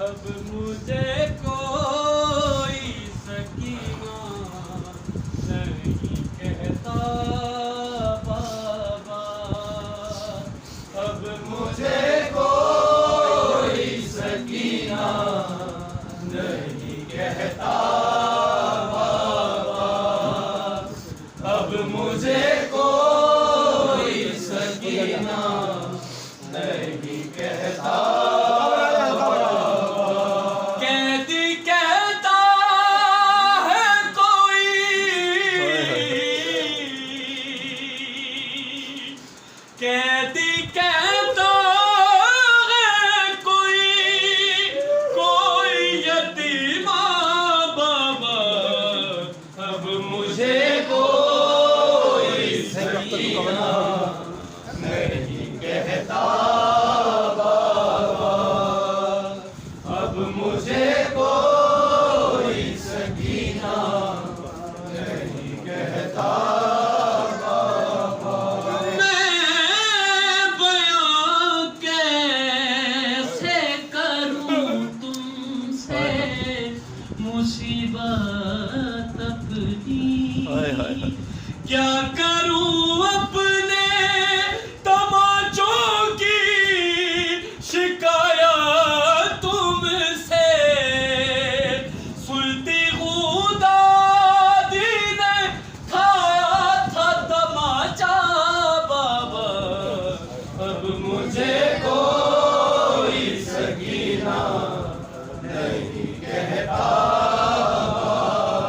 अब मुझे कोई सकीना नहीं कहता बाबा, अब मुझे कोई सकीना नहीं कहता बाबा, अब मुझे कोई सकीना नहीं कहता। कैदी कहता है कोई, कैदी कहता है कोई, कोई यतीमा बाबा, अब मुझे कोई सकीना नहीं कहता बाबा, अब मुझे कोई सकीना नहीं कहता बाबा। मैं बयां कैसे करूं तुमसे मुसीबत अपनी, क्या करूं अपने तमाचों की शिकायत तुमसे, सुलती खुदादी ने खाया था तमाचा बाबा, अब मुझे कोई सकीना नहीं कहता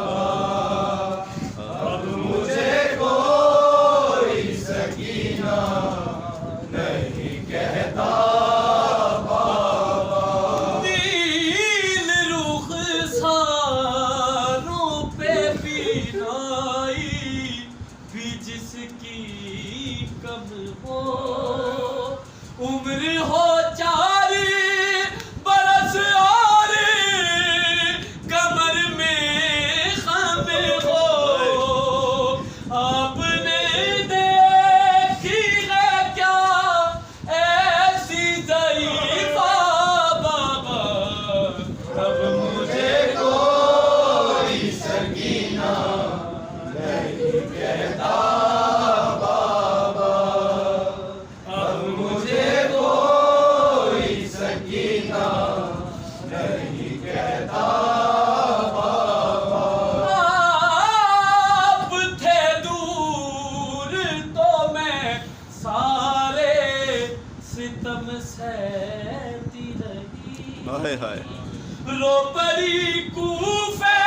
बाबा, अब मुझे कोई सकीना नहीं कहता बाबा। नील रुखसारों पे बीनाई भी जिसकी कम हो, उम्र हो 4 बरस और कमर में खम हो, आपने देखी है क्या ऐसी ज़ईफ़ा बाबा, अब मुझे कोई सकीना नहीं कहता बाबा, अब मुझे कोई सकीना नहीं कहता बाबा। आप थे दूर तो मैं सारे सितम सहती रही, हाय हाय रो पड़ी कूफे